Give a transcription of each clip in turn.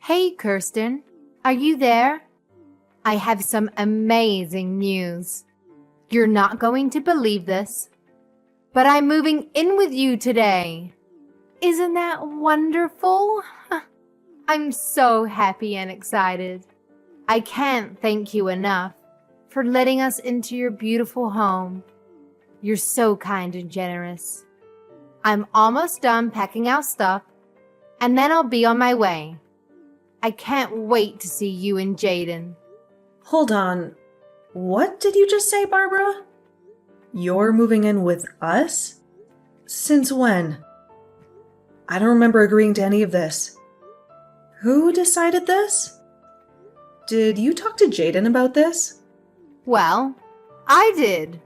Hey, Kirsten, are you there? I have some amazing news. You're not going to believe this, but I'm moving in with you today. Isn't that wonderful? I'm so happy and excited. I can't thank you enough for letting us into your beautiful home. You're so kind and generous. I'm almost done packing our stuff, and then I'll be on my way. I can't wait to see you and Jaden. Hold on. What did you just say, Barbara? You're moving in with us? Since when? I don't remember agreeing to any of this. Who decided this? Did you talk to Jaden about this? Well, I did.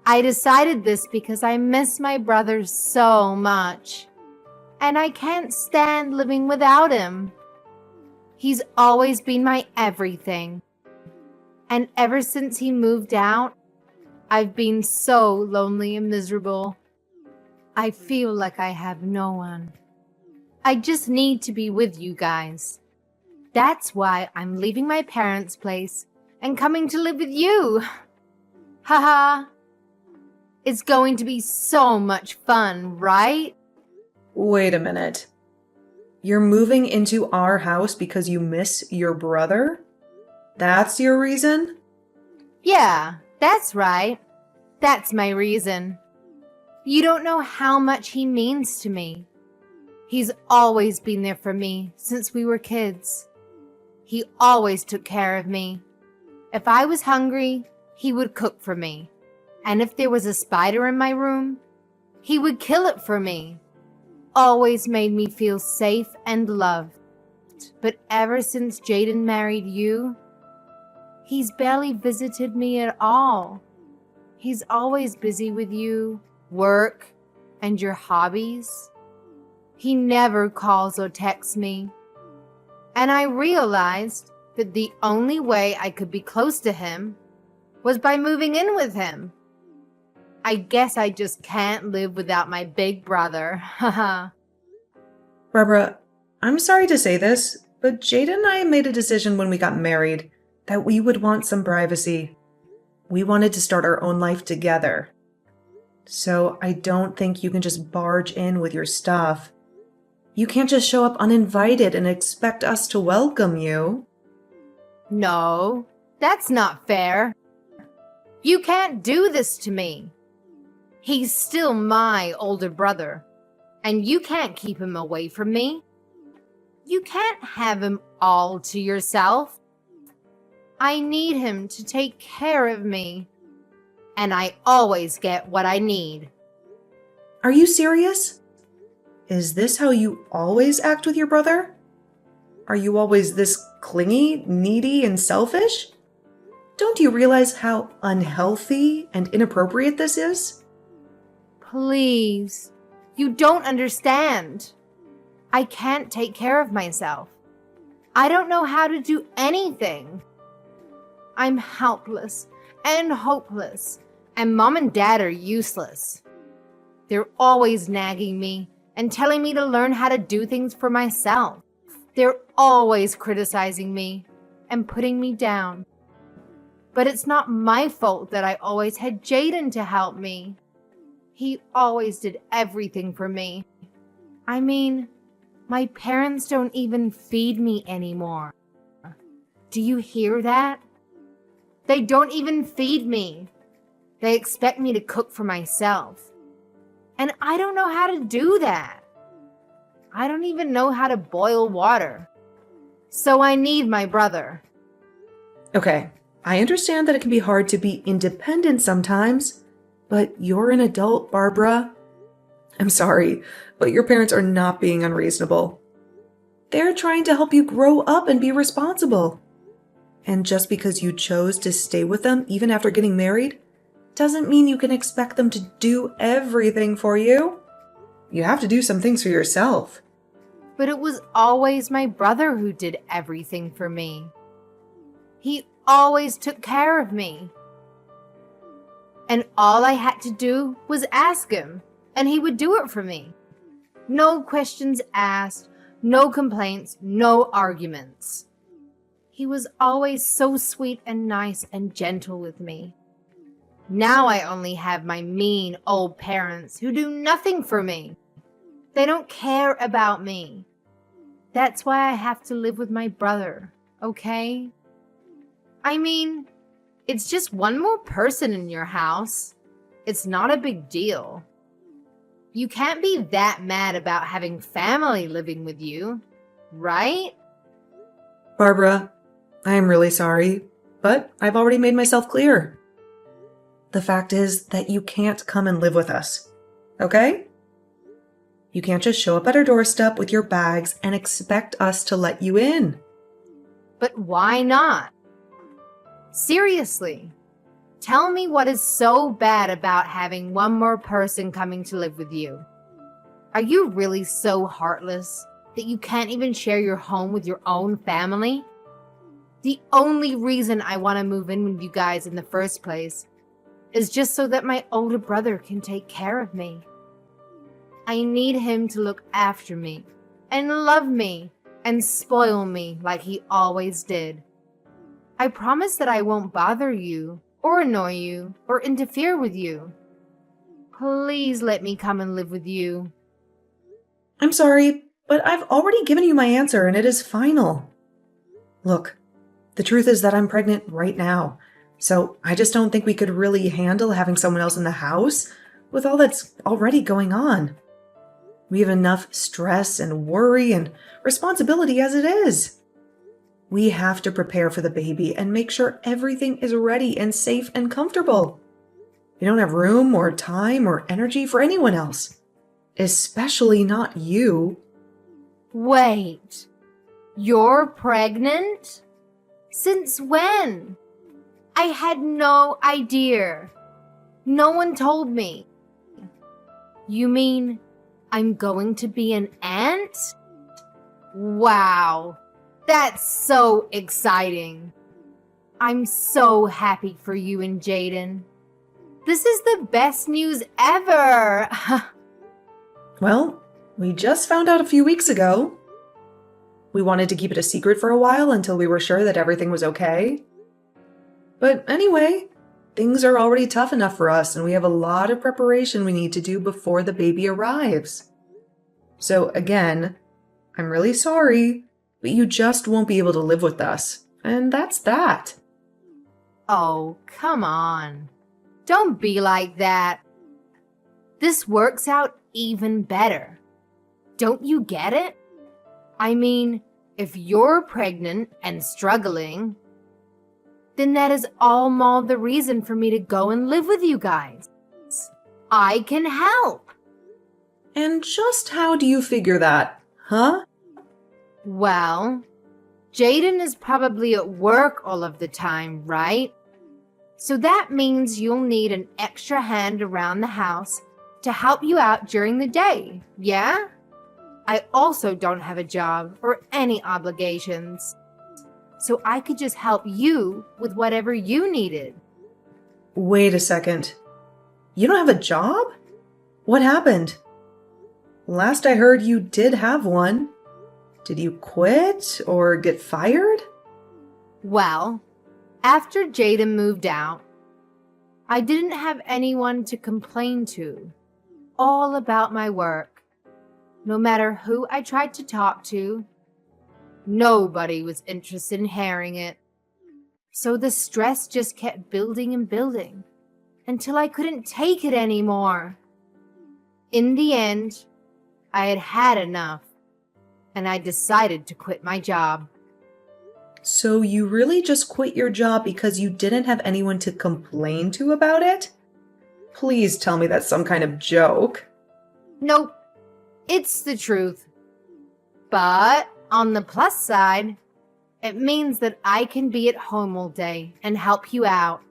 I decided this because I miss my brother so much, and I can't stand living without him. He's always been my everything, and ever since he moved out, I've been so lonely and miserable. I feel like I have no one. I just need to be with you guys. That's why I'm leaving my parents' place and coming to live with you. Haha. It's going to be so much fun, right? Wait a minute. You're moving into our house because you miss your brother? That's your reason? Yeah, that's right. That's my reason. You don't know how much he means to me. He's always been there for me since we were kids. He always took care of me. If I was hungry, he would cook for me. And if there was a spider in my room, he would kill it for me. Always made me feel safe and loved. But ever since Jaden married you, he's barely visited me at all. He's always busy with you, work, and your hobbies. He never calls or texts me. And I realized that the only way I could be close to him was by moving in with him. I guess I just can't live without my big brother. Haha. Barbara, I'm sorry to say this, but Jaden and I made a decision when we got married that we would want some privacy. We wanted to start our own life together. So I don't think you can just barge in with your stuff. You can't just show up uninvited and expect us to welcome you. No, that's not fair. You can't do this to me. He's still my older brother, and you can't keep him away from me. You can't have him all to yourself. I need him to take care of me, and I always get what I need. Are you serious? Is this how you always act with your brother? Are you always this clingy, needy, and selfish? Don't you realize how unhealthy and inappropriate this is? Please, you don't understand. I can't take care of myself. I don't know how to do anything. I'm helpless and hopeless, and Mom and Dad are useless. They're always nagging me and telling me to learn how to do things for myself. They're always criticizing me and putting me down. But it's not my fault that I always had Jaden to help me. He always did everything for me. I mean, my parents don't even feed me anymore. Do you hear that? They don't even feed me. They expect me to cook for myself. And I don't know how to do that. I don't even know how to boil water. So I need my brother. Okay, I understand that it can be hard to be independent sometimes, but you're an adult, Barbara. I'm sorry, but your parents are not being unreasonable. They're trying to help you grow up and be responsible. And just because you chose to stay with them even after getting married, doesn't mean you can expect them to do everything for you. You have to do some things for yourself. But it was always my brother who did everything for me. He always took care of me. And all I had to do was ask him, and he would do it for me. No questions asked, No complaints, no arguments. He was always so sweet and nice and gentle with me. Now I only have my mean old parents who do nothing for me. They don't care about me. That's why I have to live with my brother, okay? I mean, it's just one more person in your house. It's not a big deal. You can't be that mad about having family living with you, right? Barbara, I am really sorry, but I've already made myself clear. The fact is that you can't come and live with us, okay? You can't just show up at our doorstep with your bags and expect us to let you in. But why not? Seriously, tell me what is so bad about having one more person coming to live with you. Are you really so heartless that you can't even share your home with your own family? The only reason I want to move in with you guys in the first place is just so that my older brother can take care of me. I need him to look after me and love me and spoil me like he always did. I promise that I won't bother you or annoy you or interfere with you. Please let me come and live with you. I'm sorry, but I've already given you my answer and it is final. Look, the truth is that I'm pregnant right now, so I just don't think we could really handle having someone else in the house with all that's already going on. We have enough stress and worry and responsibility as it is. We have to prepare for the baby and make sure everything is ready and safe and comfortable. We don't have room or time or energy for anyone else, especially not you. Wait, you're pregnant? Since when? I had no idea. No one told me. You mean I'm going to be an aunt? Wow, that's so exciting. I'm so happy for you and Jaden. This is the best news ever. Well, we just found out a few weeks ago. We wanted to keep it a secret for a while until we were sure that everything was okay. But anyway, things are already tough enough for us, and we have a lot of preparation we need to do before the baby arrives. So again, I'm really sorry, but you just won't be able to live with us. And that's that. Oh, come on. Don't be like that. This works out even better. Don't you get it? I mean, if you're pregnant and struggling, then that is all more the reason for me to go and live with you guys. I can help. And just how do you figure that, huh? Well, Jaden is probably at work all of the time, right? So that means you'll need an extra hand around the house to help you out during the day, yeah? I also don't have a job or any obligations, so I could just help you with whatever you needed. Wait a second. You don't have a job? What happened? Last I heard you did have one. Did you quit or get fired? Well, after Jaden moved out, I didn't have anyone to complain to all about my work. No matter who I tried to talk to, nobody was interested in hearing it. So the stress just kept building and building until I couldn't take it anymore. In the end, I had had enough, and I decided to quit my job. So you really just quit your job because you didn't have anyone to complain to about it? Please tell me that's some kind of joke. Nope, it's the truth. But on the plus side, it means that I can be at home all day and help you out.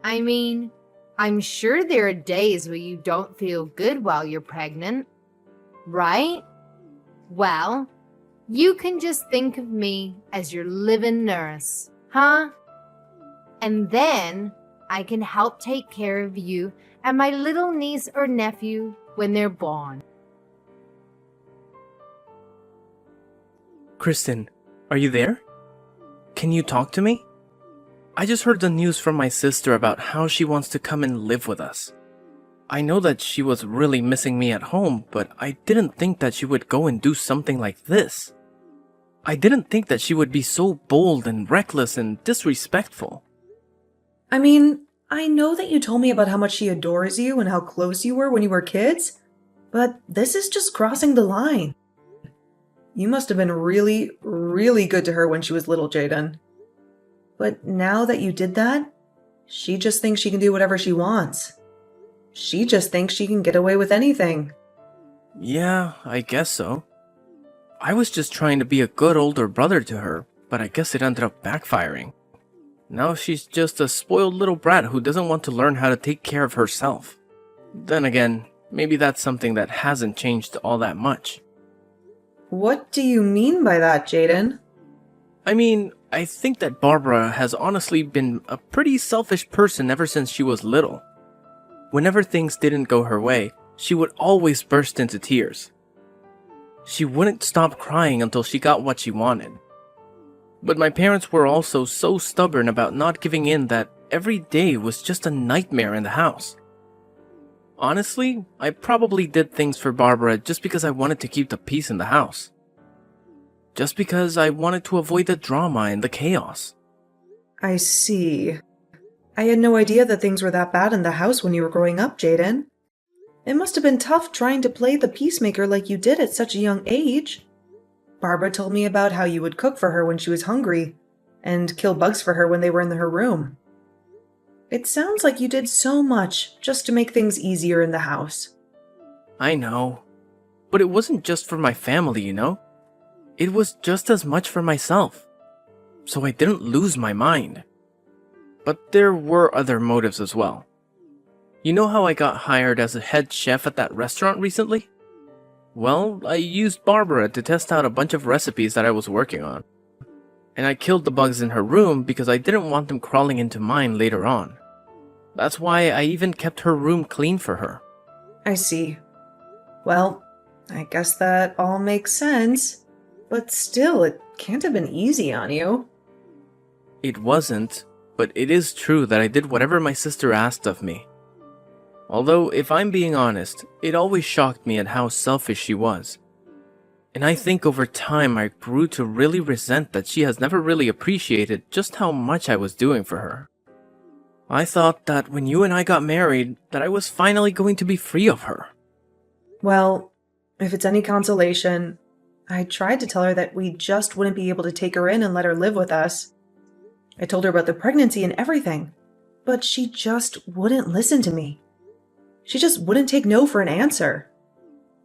I mean, I'm sure there are days where you don't feel good while you're pregnant, right? Well, you can just think of me as your live-in nurse, huh? And then I can help take care of you and my little niece or nephew when they're born. Kristen, are you there? Can you talk to me? I just heard the news from my sister about how she wants to come and live with us. I know that she was really missing me at home, but I didn't think that she would go and do something like this. I didn't think that she would be so bold and reckless and disrespectful. I mean, I know that you told me about how much she adores you and how close you were when you were kids, but this is just crossing the line. You must have been really, really good to her when she was little, Jaden. But now that you did that, she just thinks she can do whatever she wants. She just thinks she can get away with anything. Yeah, I guess so. I was just trying to be a good older brother to her, but I guess it ended up backfiring. Now she's just a spoiled little brat who doesn't want to learn how to take care of herself. Then again, maybe that's something that hasn't changed all that much. What do you mean by that, Jaden? I mean, I think that Barbara has honestly been a pretty selfish person ever since she was little. Whenever things didn't go her way, she would always burst into tears. She wouldn't stop crying until she got what she wanted. But my parents were also so stubborn about not giving in that every day was just a nightmare in the house. Honestly, I probably did things for Barbara just because I wanted to keep the peace in the house. Just because I wanted to avoid the drama and the chaos. I see. I had no idea that things were that bad in the house when you were growing up, Jaden. It must have been tough trying to play the peacemaker like you did at such a young age. Barbara told me about how you would cook for her when she was hungry, and kill bugs for her when they were in her room. It sounds like you did so much just to make things easier in the house. I know. But it wasn't just for my family, you know? It was just as much for myself. So I didn't lose my mind. But there were other motives as well. You know how I got hired as a head chef at that restaurant recently? Well, I used Barbara to test out a bunch of recipes that I was working on. And I killed the bugs in her room because I didn't want them crawling into mine later on. That's why I even kept her room clean for her. I see. Well, I guess that all makes sense. But still, it can't have been easy on you. It wasn't, but it is true that I did whatever my sister asked of me. Although, if I'm being honest, it always shocked me at how selfish she was. And I think over time I grew to really resent that she has never really appreciated just how much I was doing for her. I thought that when you and I got married, that I was finally going to be free of her. Well, if it's any consolation, I tried to tell her that we just wouldn't be able to take her in and let her live with us. I told her about the pregnancy and everything, but she just wouldn't listen to me. She just wouldn't take no for an answer.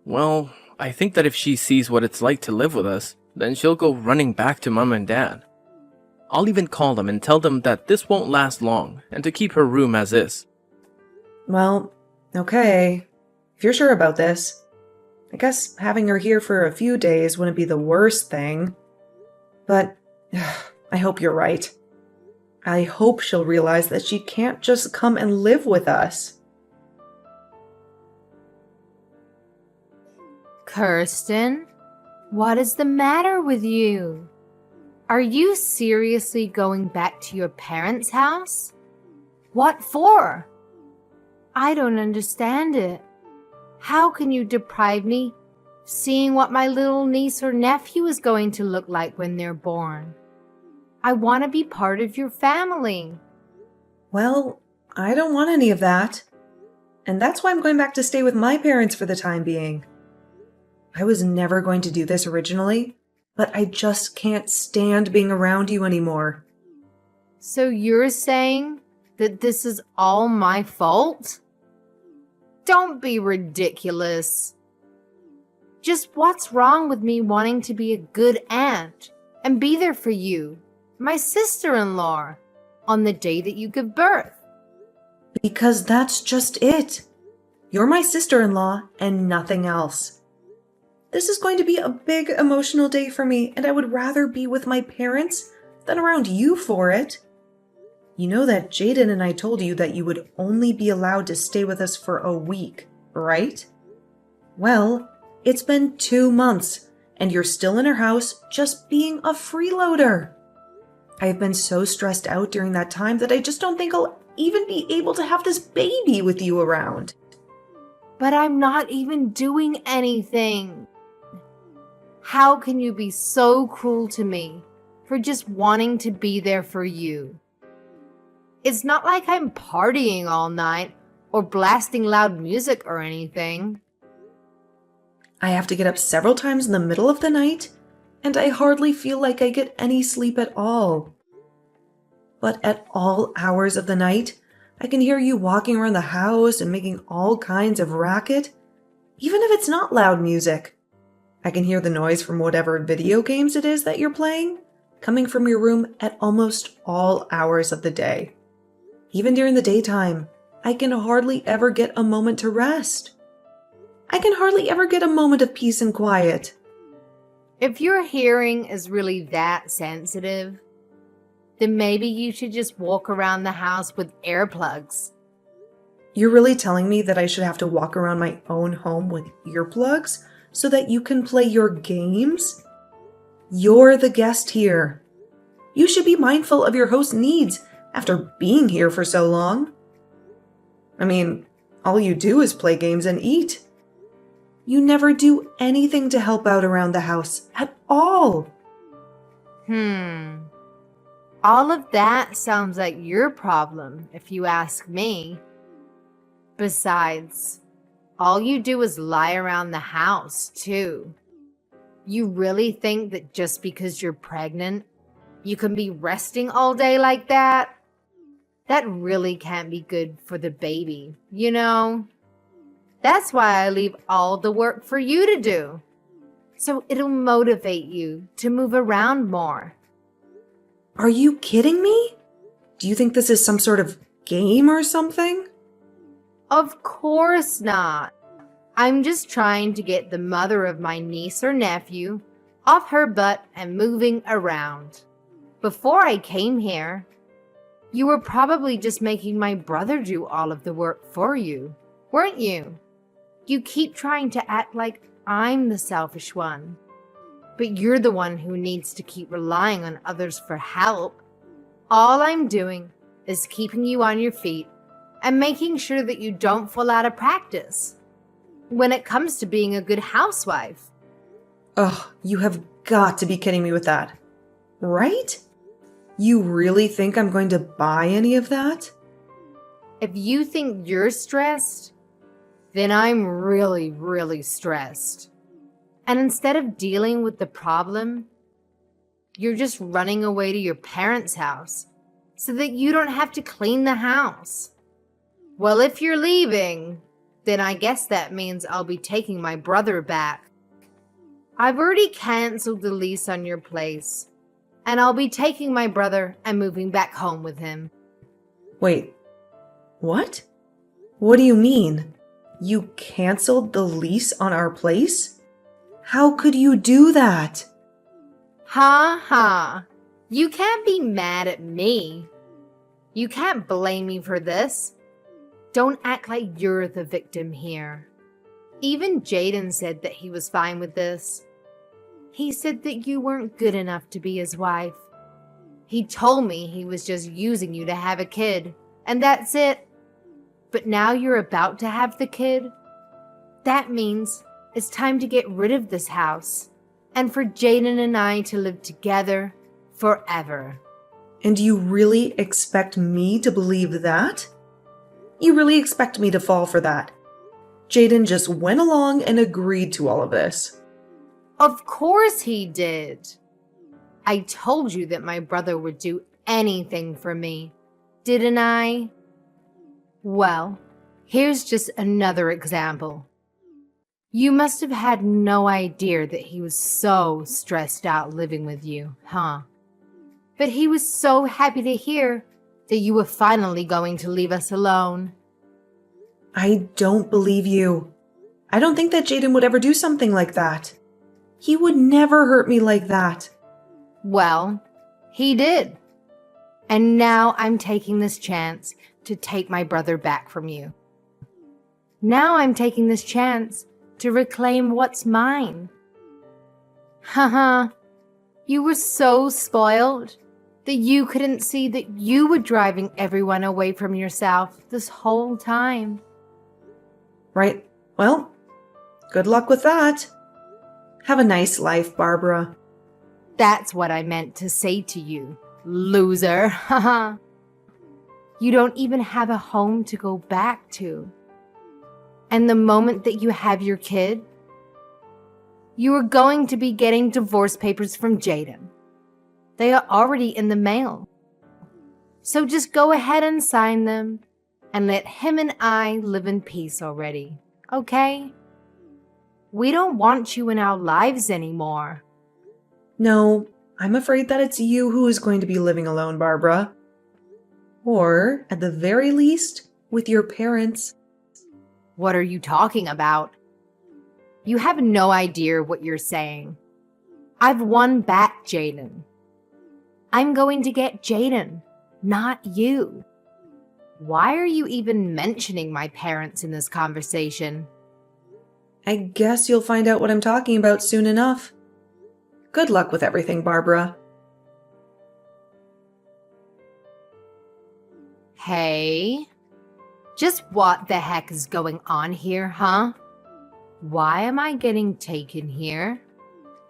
Well, I think that if she sees what it's like to live with us, then she'll go running back to Mom and Dad. I'll even call them and tell them that this won't last long and to keep her room as is. Well, okay. If you're sure about this, I guess having her here for a few days wouldn't be the worst thing. But I hope you're right. I hope she'll realize that she can't just come and live with us. Kirsten, what is the matter with you? Are you seriously going back to your parents' house? What for? I don't understand it. How can you deprive me seeing what my little niece or nephew is going to look like when they're born? I want to be part of your family. Well, I don't want any of that. And that's why I'm going back to stay with my parents for the time being. I was never going to do this originally, but I just can't stand being around you anymore. So you're saying that this is all my fault? Don't be ridiculous. Just what's wrong with me wanting to be a good aunt and be there for you, my sister-in-law, on the day that you give birth? Because that's just it. You're my sister-in-law and nothing else. This is going to be a big emotional day for me, and I would rather be with my parents than around you for it. You know that Jaden and I told you that you would only be allowed to stay with us for a week, right? Well, it's been 2 months, and you're still in our house just being a freeloader. I've been so stressed out during that time that I just don't think I'll even be able to have this baby with you around. But I'm not even doing anything. How can you be so cruel to me for just wanting to be there for you? It's not like I'm partying all night or blasting loud music or anything. I have to get up several times in the middle of the night, and I hardly feel like I get any sleep at all. But at all hours of the night, I can hear you walking around the house and making all kinds of racket, even if it's not loud music. I can hear the noise from whatever video games it is that you're playing, coming from your room at almost all hours of the day. Even during the daytime, I can hardly ever get a moment to rest. I can hardly ever get a moment of peace and quiet. If your hearing is really that sensitive, then maybe you should just walk around the house with earplugs. You're really telling me that I should have to walk around my own home with earplugs so that you can play your games? You're the guest here. You should be mindful of your host's needs after being here for so long. I mean, all you do is play games and eat. You never do anything to help out around the house at all. All of that sounds like your problem, if you ask me. Besides, all you do is lie around the house, too. You really think that just because you're pregnant, you can be resting all day like that? That really can't be good for the baby, you know? That's why I leave all the work for you to do. So it'll motivate you to move around more. Are you kidding me? Do you think this is some sort of game or something? Of course not. I'm just trying to get the mother of my niece or nephew off her butt and moving around. Before I came here, you were probably just making my brother do all of the work for you, weren't you? You keep trying to act like I'm the selfish one, but you're the one who needs to keep relying on others for help. All I'm doing is keeping you on your feet and making sure that you don't fall out of practice when it comes to being a good housewife. Ugh, you have got to be kidding me with that. Right? You really think I'm going to buy any of that? If you think you're stressed, then I'm really, really stressed. And instead of dealing with the problem, you're just running away to your parents' house so that you don't have to clean the house. Well, if you're leaving, then I guess that means I'll be taking my brother back. I've already canceled the lease on your place, and I'll be taking my brother and moving back home with him. Wait, what? What do you mean? You canceled the lease on our place? How could you do that? Ha ha. You can't be mad at me. You can't blame me for this. Don't act like you're the victim here. Even Jaden said that he was fine with this. He said that you weren't good enough to be his wife. He told me he was just using you to have a kid, and that's it. But now you're about to have the kid. That means it's time to get rid of this house and for Jaden and I to live together forever. And you really expect me to believe that? You really expect me to fall for that? Jaden just went along and agreed to all of this. Of course he did. I told you that my brother would do anything for me, didn't I? Well, here's just another example. You must have had no idea that he was so stressed out living with you, huh? But he was so happy to hear that you were finally going to leave us alone. I don't believe you. I don't think that Jaden would ever do something like that. He would never hurt me like that. Well, he did. And now I'm taking this chance to take my brother back from you. Now I'm taking this chance to reclaim what's mine. Haha. You were so spoiled that you couldn't see that you were driving everyone away from yourself this whole time. Right. Well, good luck with that. Have a nice life, Barbara. That's what I meant to say to you, loser. Haha. You don't even have a home to go back to. And the moment that you have your kid, you are going to be getting divorce papers from Jaden. They are already in the mail. So just go ahead and sign them and let him and I live in peace already, okay? We don't want you in our lives anymore. No, I'm afraid that it's you who is going to be living alone, Barbara. Or, at the very least, with your parents. What are you talking about? You have no idea what you're saying. I've won back Jaden. I'm going to get Jaden, not you. Why are you even mentioning my parents in this conversation? I guess you'll find out what I'm talking about soon enough. Good luck with everything, Barbara. Hey, just what the heck is going on here, huh? Why am I getting taken here?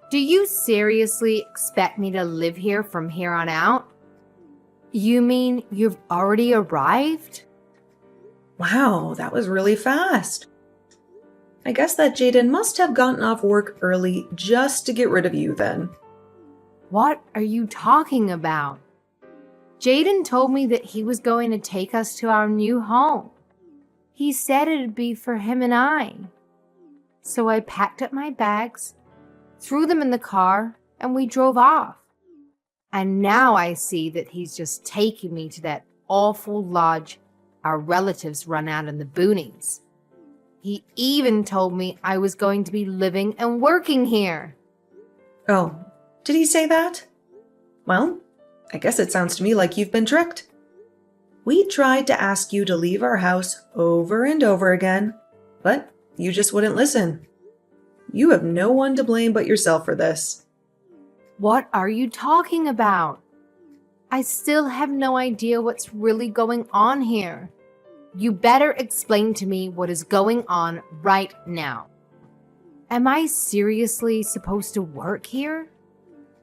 Do you seriously expect me to live here from here on out? You mean you've already arrived? Wow, that was really fast. I guess that Jaden must have gotten off work early just to get rid of you then. What are you talking about? Jaden told me that he was going to take us to our new home. He said it'd be for him and I. So I packed up my bags, threw them in the car, and we drove off. And now I see that he's just taking me to that awful lodge our relatives run out in the boonies. He even told me I was going to be living and working here. Oh, did he say that? Well, I guess it sounds to me like you've been tricked. We tried to ask you to leave our house over and over again, but you just wouldn't listen. You have no one to blame but yourself for this. What are you talking about? I still have no idea what's really going on here. You better explain to me what is going on right now. Am I seriously supposed to work here?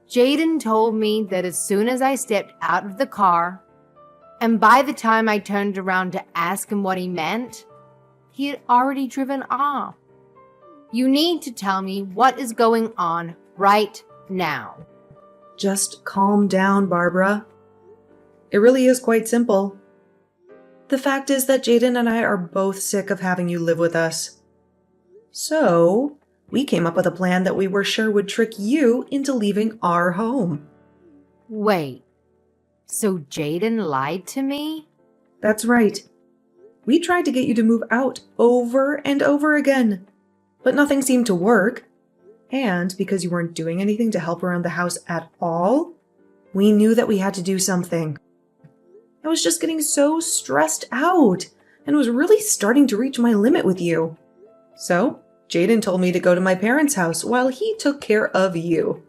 Jaden told me that as soon as I stepped out of the car, and by the time I turned around to ask him what he meant, he had already driven off. You need to tell me what is going on right now. Just calm down, Barbara. It really is quite simple. The fact is that Jaden and I are both sick of having you live with us. So, we came up with a plan that we were sure would trick you into leaving our home. Wait, so Jaden lied to me? That's right. We tried to get you to move out over and over again, but nothing seemed to work. And because you weren't doing anything to help around the house at all, we knew that we had to do something. I was just getting so stressed out and was really starting to reach my limit with you. So, Jaden told me to go to my parents' house while he took care of you.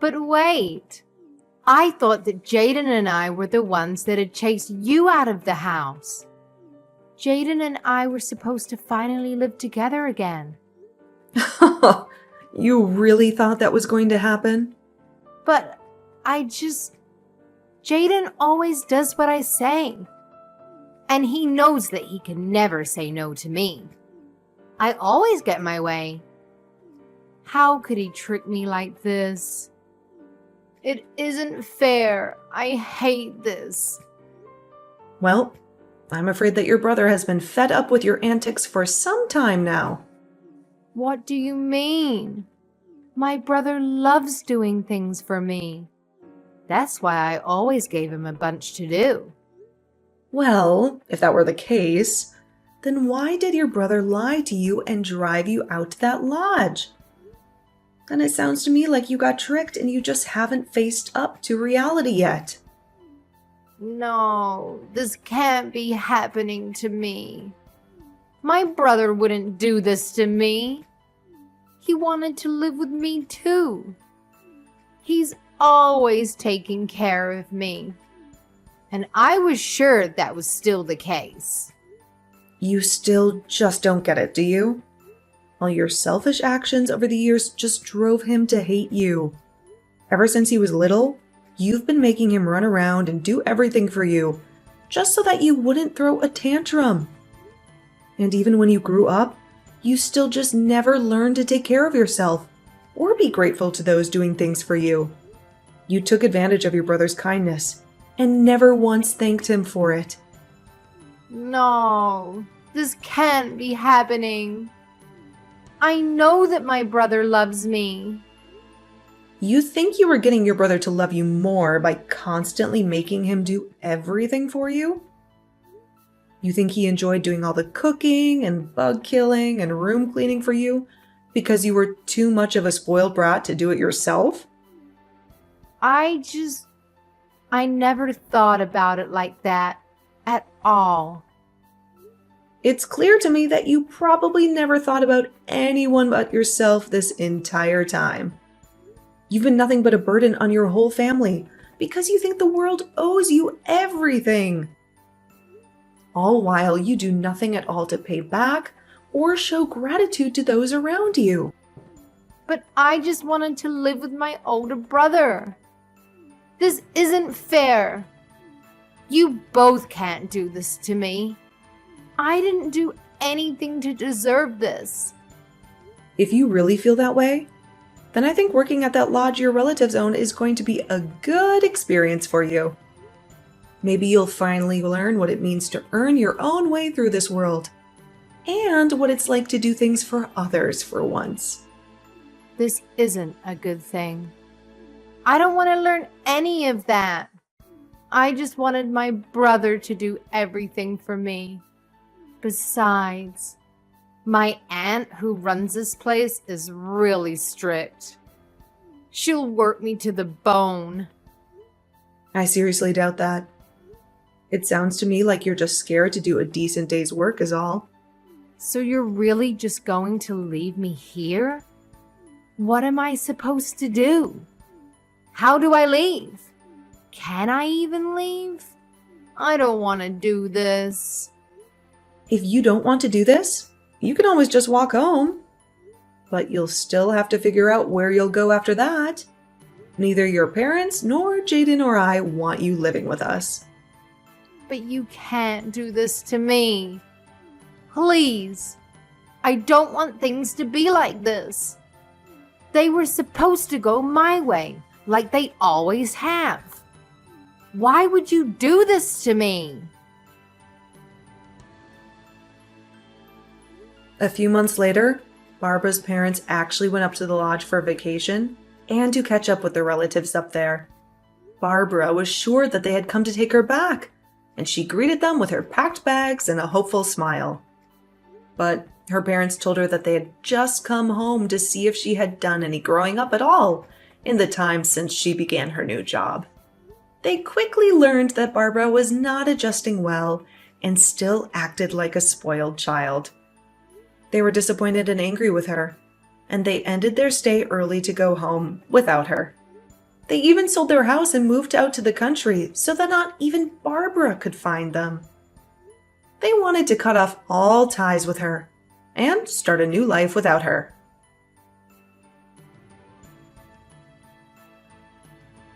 But wait, I thought that Jaden and I were the ones that had chased you out of the house. Jaden and I were supposed to finally live together again. You really thought that was going to happen? But Jaden always does what I say. And he knows that he can never say no to me. I always get my way. How could he trick me like this? It isn't fair. I hate this. Well, I'm afraid that your brother has been fed up with your antics for some time now. What do you mean? My brother loves doing things for me. That's why I always gave him a bunch to do. Well, if that were the case, then why did your brother lie to you and drive you out to that lodge? And it sounds to me like you got tricked and you just haven't faced up to reality yet. No, this can't be happening to me. My brother wouldn't do this to me. he wanted to live with me too. He's always taking care of me. And I was sure that was still the case. You still just don't get it, do you? All your selfish actions over the years just drove him to hate you. Ever since he was little, you've been making him run around and do everything for you, just so that you wouldn't throw a tantrum. And even when you grew up, you still just never learned to take care of yourself or be grateful to those doing things for you. You took advantage of your brother's kindness and never once thanked him for it. No, this can't be happening. I know that my brother loves me. You think you were getting your brother to love you more by constantly making him do everything for you? You think he enjoyed doing all the cooking and bug killing and room cleaning for you because you were too much of a spoiled brat to do it yourself? I never thought about it like that at all. It's clear to me that you probably never thought about anyone but yourself this entire time. You've been nothing but a burden on your whole family because you think the world owes you everything. All while you do nothing at all to pay back or show gratitude to those around you. But I just wanted to live with my older brother. This isn't fair. You both can't do this to me. I didn't do anything to deserve this. If you really feel that way, then I think working at that lodge your relatives own is going to be a good experience for you. Maybe you'll finally learn what it means to earn your own way through this world, and what it's like to do things for others for once. This isn't a good thing. I don't want to learn any of that. I just wanted my brother to do everything for me. Besides, my aunt who runs this place is really strict. She'll work me to the bone. I seriously doubt that. It sounds to me like you're just scared to do a decent day's work is all. So you're really just going to leave me here? What am I supposed to do? How do I leave? Can I even leave? I don't want to do this. If you don't want to do this, you can always just walk home. But you'll still have to figure out where you'll go after that. Neither your parents nor Jaden or I want you living with us. But you can't do this to me. Please. I don't want things to be like this. They were supposed to go my way, like they always have. Why would you do this to me? A few months later, Barbara's parents actually went up to the lodge for a vacation and to catch up with their relatives up there. Barbara was sure that they had come to take her back, and she greeted them with her packed bags and a hopeful smile. But her parents told her that they had just come home to see if she had done any growing up at all in the time since she began her new job. They quickly learned that Barbara was not adjusting well and still acted like a spoiled child. They were disappointed and angry with her, and they ended their stay early to go home without her. They even sold their house and moved out to the country so that not even Barbara could find them. They wanted to cut off all ties with her and start a new life without her.